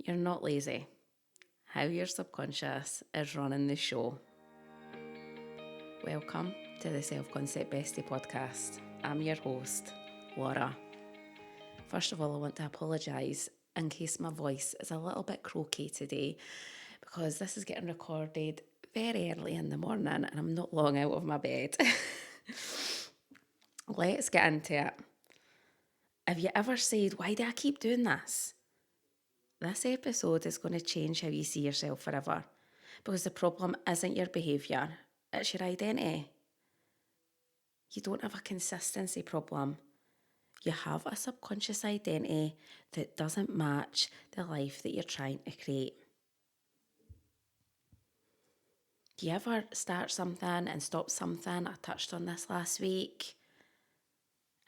You're not lazy. How your subconscious is running the show. Welcome to the Self-Concept Bestie podcast. I'm your host, Laura. First of all, I want to apologise in case my voice is a little bit croaky today because this is getting recorded very early in the morning and I'm not long out of my bed. Let's get into it. Have you ever said, why do I keep doing this? This episode is going to change how you see yourself forever because the problem isn't your behaviour, it's your identity. You don't have a consistency problem. You have a subconscious identity that doesn't match the life that you're trying to create. Do you ever start something and stop something? I touched on this last week.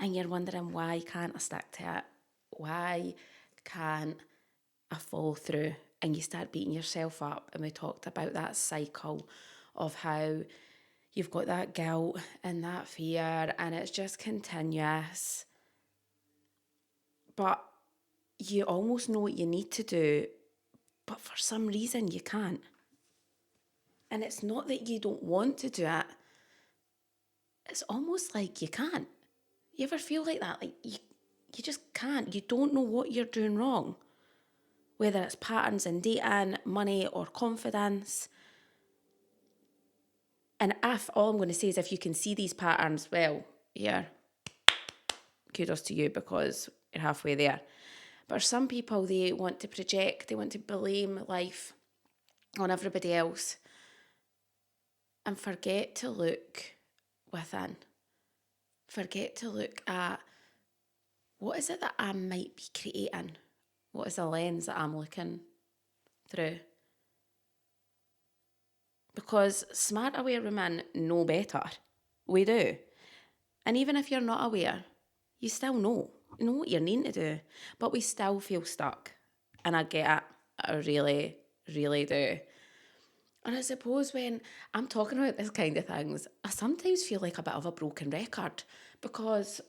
And you're wondering, why can't I stick to it? Why can't I fall through? And you start beating yourself up. And we talked about that cycle of how you've got that guilt and that fear and it's just continuous. But you almost know what you need to do, but for some reason you can't. And it's not that you don't want to do it. It's almost like you can't. You ever feel like that? Like you just can't. You don't know what you're doing wrong. Whether it's patterns in dating, money, or confidence. And if all I'm going to say is if you can see these patterns, well, yeah, kudos to you because you're halfway there. But for some people, they want to project, they want to blame life on everybody else and forget to look within. Forget to look at what is it that I might be creating? What is the lens that I'm looking through? Because smart, aware women know better. We do. And even if you're not aware, you still know. You know what you're needing to do. But we still feel stuck. And I get it. I really, really do. And I suppose when I'm talking about this kind of things, I sometimes feel like a bit of a broken record. Because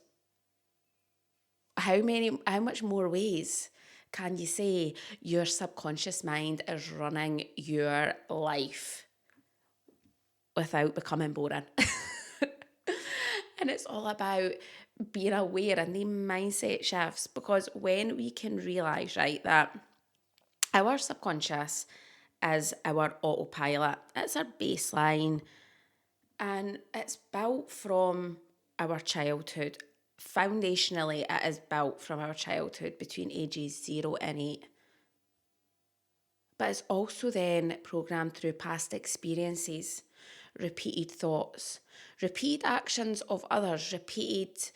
how much more ways can you say your subconscious mind is running your life without becoming boring? And it's all about being aware and the mindset shifts, because when we can realise, right, that our subconscious is our autopilot, it's our baseline, and it's built from our childhood. Foundationally, it is built from our childhood between ages 0 and 8. But it's also then programmed through past experiences, repeated thoughts, repeated actions of others, repeated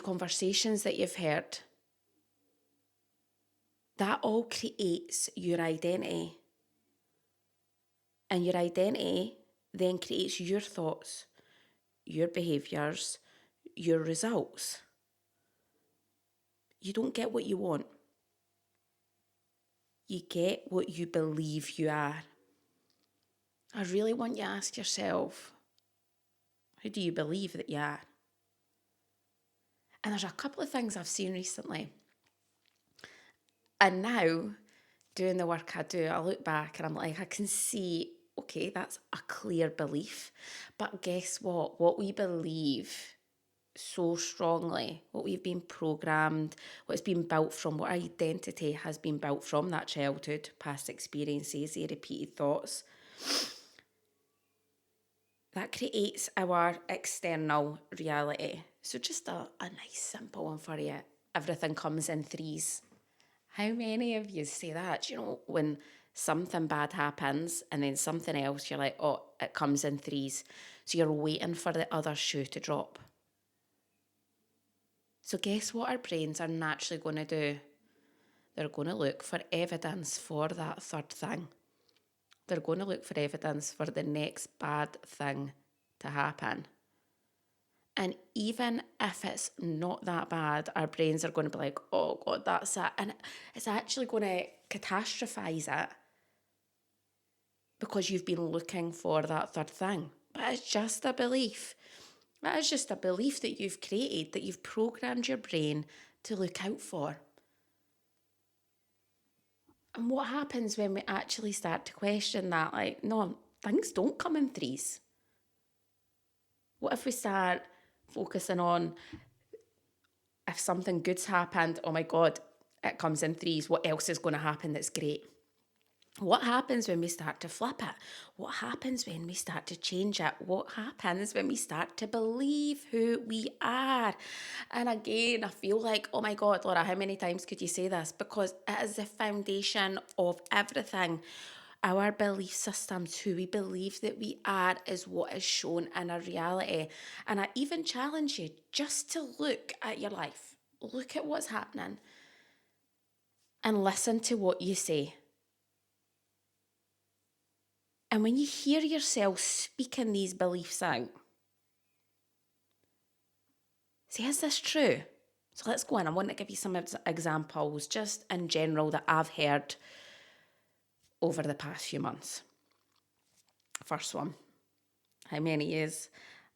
conversations that you've heard. That all creates your identity. And your identity then creates your thoughts, your behaviours, your results. You don't get what you want. You get what you believe you are. I really want you to ask yourself, who do you believe that you are? And there's a couple of things I've seen recently. And now, doing the work I do, I look back and I'm like, I can see, okay, that's a clear belief. But guess what? What we believe so strongly, what we've been programmed, what's been built from, what our identity has been built from, that childhood, past experiences, the repeated thoughts, that creates our external reality. So just a nice simple one for you. Everything comes in threes. How many of you say that? You know, when something bad happens and then something else, you're like, oh, it comes in threes. So you're waiting for the other shoe to drop. So guess what our brains are naturally going to do? They're going to look for evidence for that third thing. They're going to look for evidence for the next bad thing to happen. And even if it's not that bad, our brains are going to be like, oh God, that's it. And it's actually going to catastrophize it because you've been looking for that third thing. But it's just a belief. That is just a belief that you've created, that you've programmed your brain to look out for. And what happens when we actually start to question that? Like, no, things don't come in threes. What if we start focusing on if something good's happened, oh my God, it comes in threes. What else is going to happen that's great? What happens when we start to flip it? What happens when we start to change it? What happens when we start to believe who we are? And again, I feel like, oh my God, Laura, how many times could you say this? Because it is the foundation of everything. Our belief systems, who we believe that we are, is what is shown in our reality. And I even challenge you just to look at your life, look at what's happening, and listen to what you say. And when you hear yourself speaking these beliefs out, say, is this true? So let's go in. I want to give you some examples just in general that I've heard over the past few months. First one, how many is,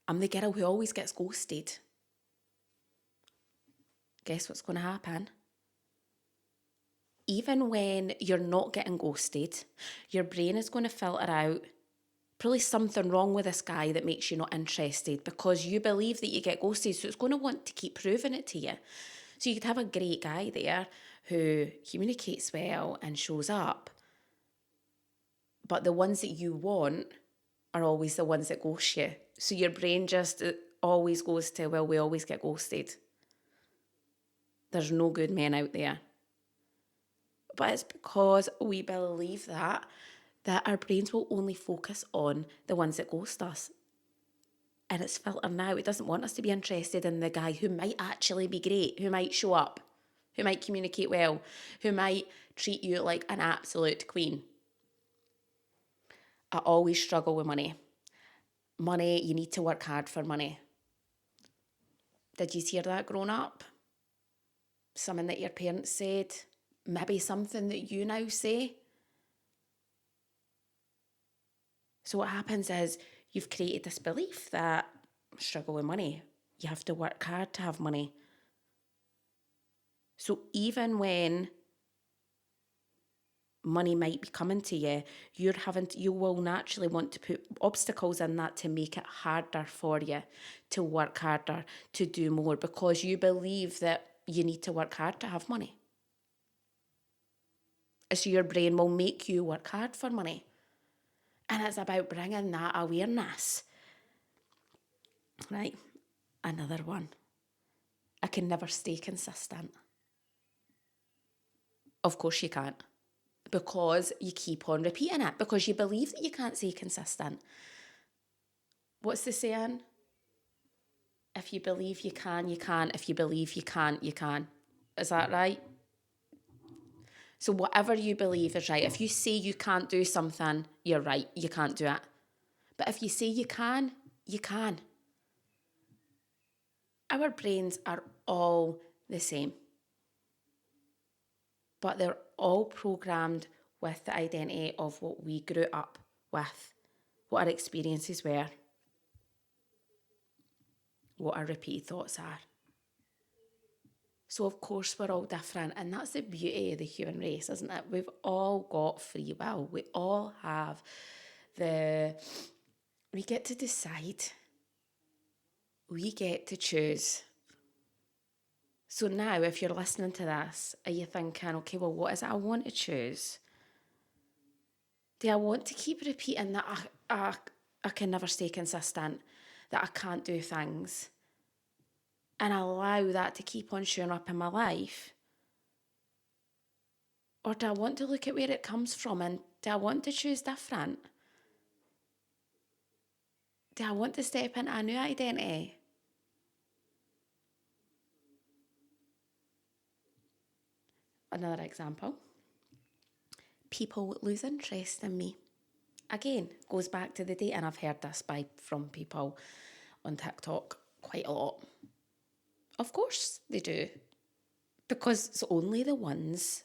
I'm the girl who always gets ghosted. Guess what's going to happen? Even when you're not getting ghosted, your brain is going to filter out probably something wrong with this guy that makes you not interested, because you believe that you get ghosted, so it's going to want to keep proving it to you. So you could have a great guy there who communicates well and shows up, but the ones that you want are always the ones that ghost you. So your brain just always goes to, well, we always get ghosted. There's no good men out there. But it's because we believe that our brains will only focus on the ones that ghost us. And it's filtered now. It doesn't want us to be interested in the guy who might actually be great, who might show up, who might communicate well, who might treat you like an absolute queen. I always struggle with money. Money, you need to work hard for money. Did you hear that growing up? Something that your parents said? Maybe something that you now say? So what happens is you've created this belief that struggle with money. You have to work hard to have money. So even when money might be coming to you, you will naturally want to put obstacles in that to make it harder for you, to work harder, to do more, because you believe that you need to work hard to have money. So your brain will make you work hard for money. And it's about bringing that awareness. Right, another one. I can never stay consistent. Of course you can't. Because you keep on repeating it. Because you believe that you can't stay consistent. What's the saying? If you believe you can, you can. If you believe you can't, you can. Is that right? So whatever you believe is right. If you say you can't do something, you're right. You can't do it. But if you say you can, you can. Our brains are all the same. But they're all programmed with the identity of what we grew up with, what our experiences were, what our repeated thoughts are. So of course we're all different, and that's the beauty of the human race, isn't it? We've all got free will. We all have we get to decide. We get to choose. So now if you're listening to this, are you thinking, okay, well, what is it I want to choose? Do I want to keep repeating that I can never stay consistent, that I can't do things, and allow that to keep on showing up in my life? Or do I want to look at where it comes from, and do I want to choose different? Do I want to step into a new identity? Another example. People lose interest in me. Again, goes back to the dating. And I've heard this from people on TikTok quite a lot. Of course they do. Because it's only the ones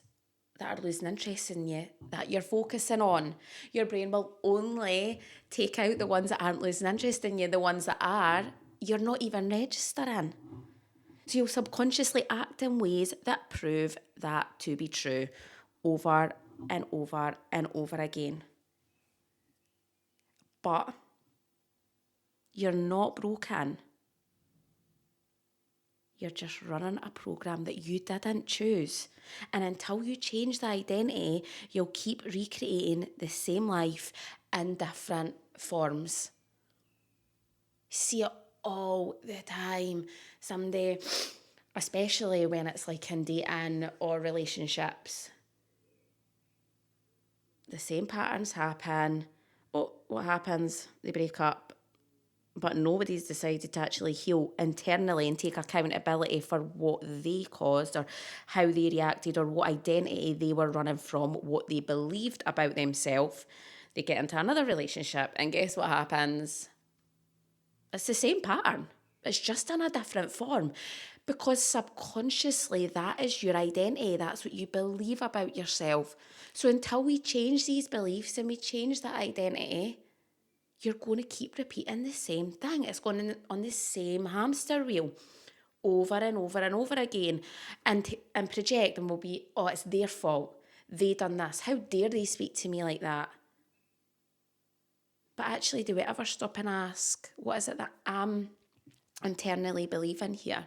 that are losing interest in you that you're focusing on. Your brain will only take out the ones that aren't losing interest in you. The ones that are, you're not even registering. So you'll subconsciously act in ways that prove that to be true over and over and over again. But you're not broken. You're just running a program that you didn't choose. And until you change the identity, you'll keep recreating the same life in different forms. See it all the time. Someday, especially when it's like in dating or relationships, the same patterns happen. Oh, what happens? They break up. But nobody's decided to actually heal internally and take accountability for what they caused or how they reacted or what identity they were running from, what they believed about themselves. They get into another relationship and guess what happens? It's the same pattern. It's just in a different form because subconsciously that is your identity. That's what you believe about yourself. So until we change these beliefs and we change that identity, you're going to keep repeating the same thing. It's going on the same hamster wheel over and over and over again and project and will be, oh, it's their fault. They done this. How dare they speak to me like that? But actually, do we ever stop and ask, what is it that I'm internally believing here?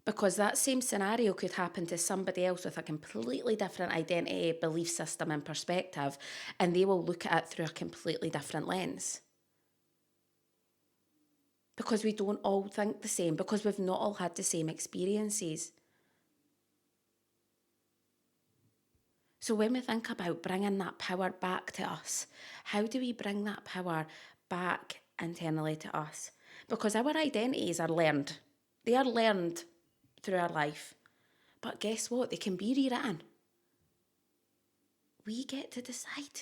Because that same scenario could happen to somebody else with a completely different identity, belief system and perspective, and they will look at it through a completely different lens. Because we don't all think the same, because we've not all had the same experiences. So when we think about bringing that power back to us, how do we bring that power back internally to us? Because our identities are learned. They are learned through our life. But guess what? They can be rewritten. We get to decide.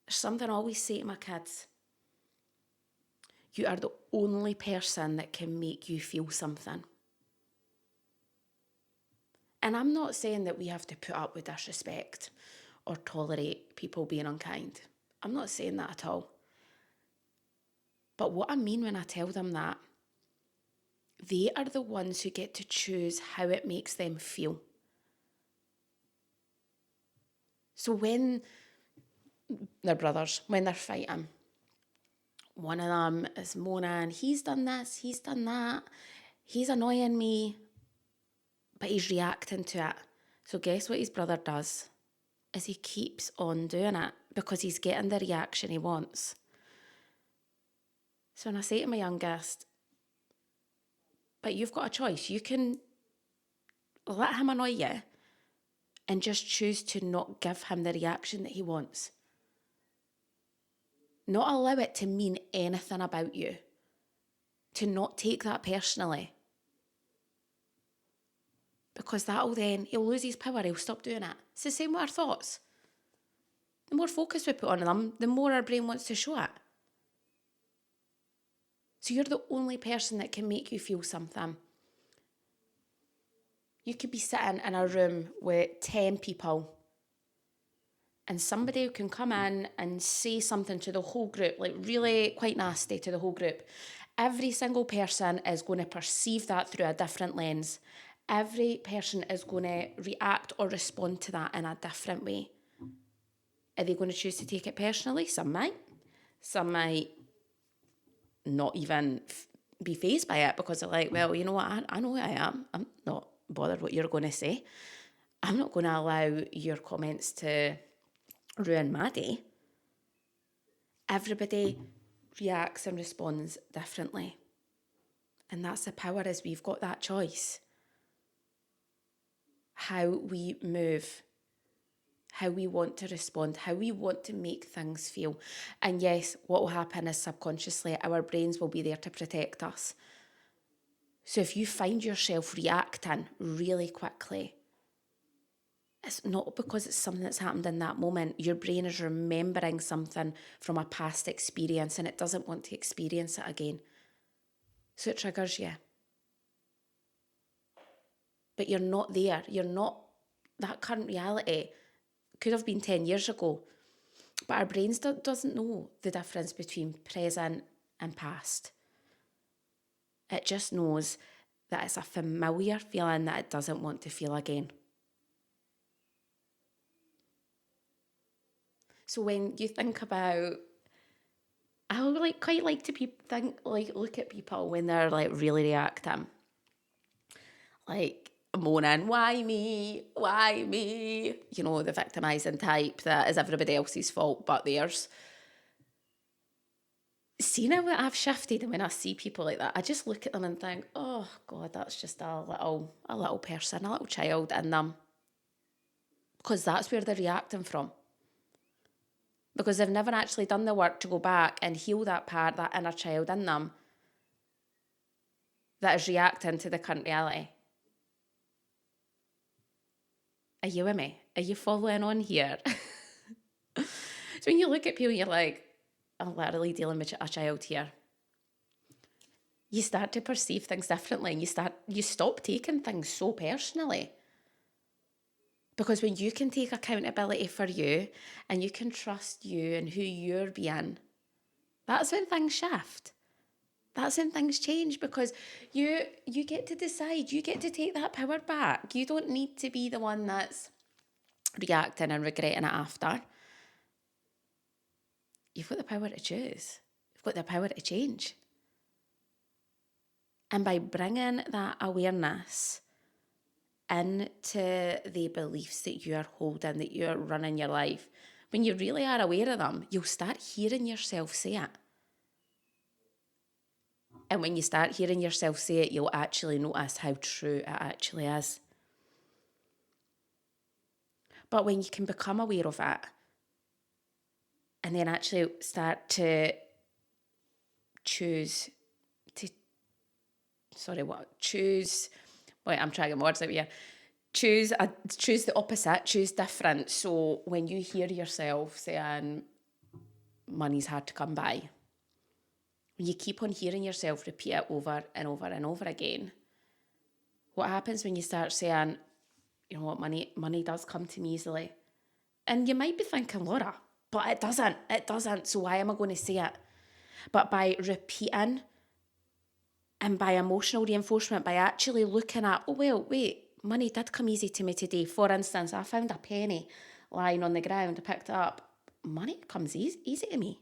There's something I always say to my kids. You are the only person that can make you feel something. And I'm not saying that we have to put up with disrespect or tolerate people being unkind. I'm not saying that at all. But what I mean when I tell them that, they are the ones who get to choose how it makes them feel. So when they're brothers, when they're fighting, one of them is moaning, he's done this, he's done that, he's annoying me, but he's reacting to it. So guess what his brother does? Is he keeps on doing it because he's getting the reaction he wants. So when I say to my youngest, but you've got a choice. You can let him annoy you and just choose to not give him the reaction that he wants. Not allow it to mean anything about you. To not take that personally. Because that'll then, he'll lose his power, he'll stop doing it. It's the same with our thoughts. The more focus we put on them, the more our brain wants to show it. So you're the only person that can make you feel something. You could be sitting in a room with 10 people and somebody can come in and say something to the whole group, like really quite nasty to the whole group. Every single person is going to perceive that through a different lens. Every person is going to react or respond to that in a different way. Are they going to choose to take it personally? Some might. Some might not even be fazed by it because they're like, well, you know what, I know who I am. I'm not bothered what you're going to say. I'm not going to allow your comments to ruin my day. Everybody reacts and responds differently. And that's the power, is we've got that choice. How we move, how we want to respond, how we want to make things feel. And yes, what will happen is subconsciously our brains will be there to protect us. So if you find yourself reacting really quickly, it's not because it's something that's happened in that moment. Your brain is remembering something from a past experience and it doesn't want to experience it again. So it triggers you. But you're not there. You're not, that current reality could have been 10 years ago. But our brains doesn't know the difference between present and past. It just knows that it's a familiar feeling that it doesn't want to feel again. So when you think about, I like quite like to look at people when they're like really reacting, like moaning, why me? You know, the victimizing type that is everybody else's fault but theirs. See now that I've shifted, and when I see people like that, I just look at them and think, oh God, that's just a little person, a little child in them. Because that's where they're reacting from. Because they've never actually done the work to go back and heal that part, that inner child in them that is reacting to the current reality. Are you with me? Are you following on here? So when you look at people, you're like, I'm literally dealing with a child here. You start to perceive things differently, and you stop taking things so personally. Because when you can take accountability for you and you can trust you and who you're being, that's when things shift. That's when things change, because you get to decide, you get to take that power back. You don't need to be the one that's reacting and regretting it after. You've got the power to choose. You've got the power to change. And by bringing that awareness into the beliefs that you're holding, that you're running your life, when you really are aware of them, you'll start hearing yourself say it. And when you start hearing yourself say it, you'll actually notice how true it actually is. But when you can become aware of it and then actually start to choose I'm trying to get my words out here. Choose the opposite, choose different. So when you hear yourself saying money's hard to come by, when you keep on hearing yourself repeat it over and over and over again, what happens when you start saying, you know what, money does come to me easily? And you might be thinking, Laura, but it doesn't, so why am I going to say it? But by repeating and by emotional reinforcement, by actually looking at, oh, well, wait, money did come easy to me today. For instance, I found a penny lying on the ground, I picked it up. Money comes easy to me.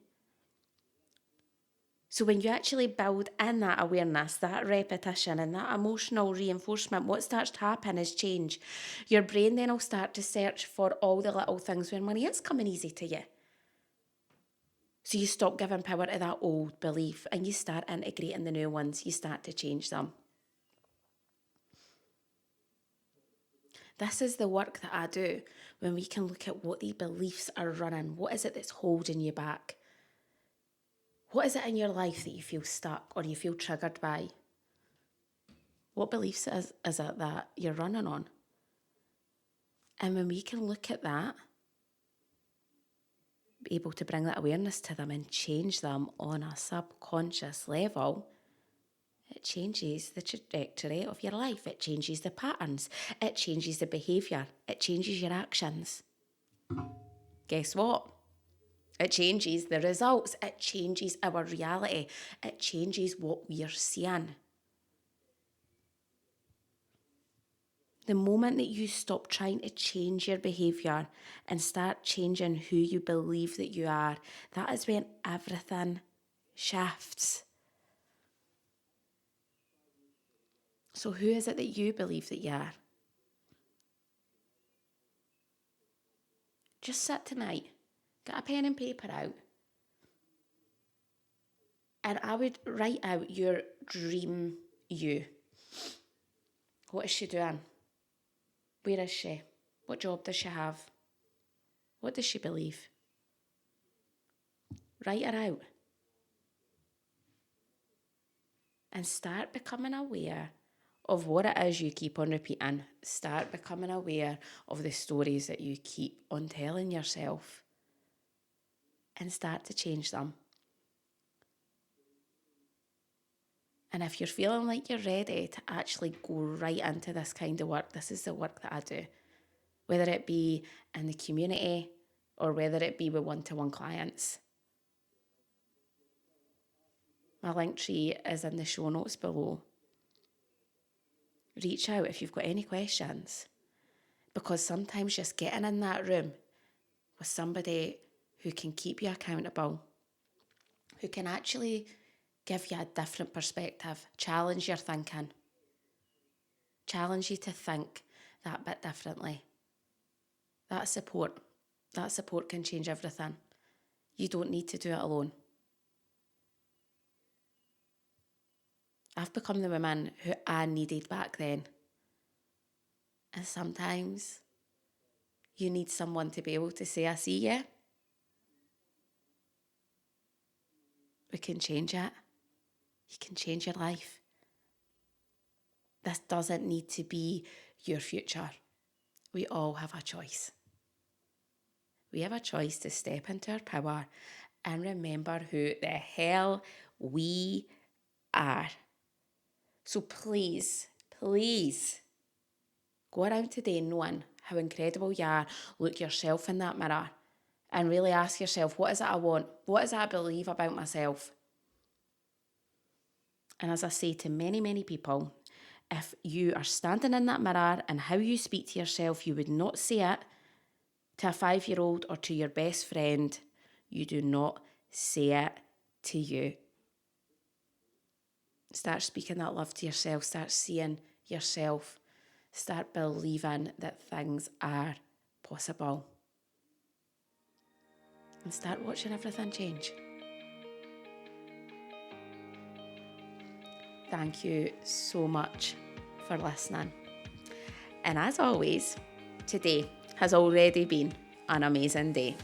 So when you actually build in that awareness, that repetition and that emotional reinforcement, what starts to happen is change. Your brain then will start to search for all the little things where money is coming easy to you. So you stop giving power to that old belief and you start integrating the new ones. You start to change them. This is the work that I do when we can look at what the beliefs are running. What is it that's holding you back? What is it in your life that you feel stuck or you feel triggered by? What beliefs is it that you're running on? And when we can look at that, be able to bring that awareness to them and change them on a subconscious level, it changes the trajectory of your life. It changes the patterns. It changes the behaviour. It changes your actions. Guess what? It changes the results. It changes our reality. It changes what we're seeing. The moment that you stop trying to change your behaviour and start changing who you believe that you are, that is when everything shifts. So who is it that you believe that you are? Just sit tonight, get a pen and paper out, and I would write out your dream you. What is she doing? Where is she? What job does she have? What does she believe? Write her out. And start becoming aware of what it is you keep on repeating. Start becoming aware of the stories that you keep on telling yourself. And start to change them. And if you're feeling like you're ready to actually go right into this kind of work, this is the work that I do. Whether it be in the community or whether it be with one-to-one clients. My link tree is in the show notes below. Reach out if you've got any questions. Because sometimes just getting in that room with somebody who can keep you accountable, who can actually give you a different perspective, challenge your thinking, challenge you to think that bit differently. That support can change everything. You don't need to do it alone. I've become the woman who I needed back then. And sometimes you need someone to be able to say, I see you. We can change it. You can change your life. This doesn't need to be your future. We all have a choice. We have a choice to step into our power and remember who the hell we are. So please, please, go around today knowing how incredible you are. Look yourself in that mirror and really ask yourself, what is it I want? What is it I believe about myself? And as I say to many, many people, if you are standing in that mirror and how you speak to yourself, you would not say it to a 5-year-old or to your best friend. You do not say it to you. Start speaking that love to yourself. Start seeing yourself. Start believing that things are possible. And start watching everything change. Thank you so much for listening. And as always, today has already been an amazing day.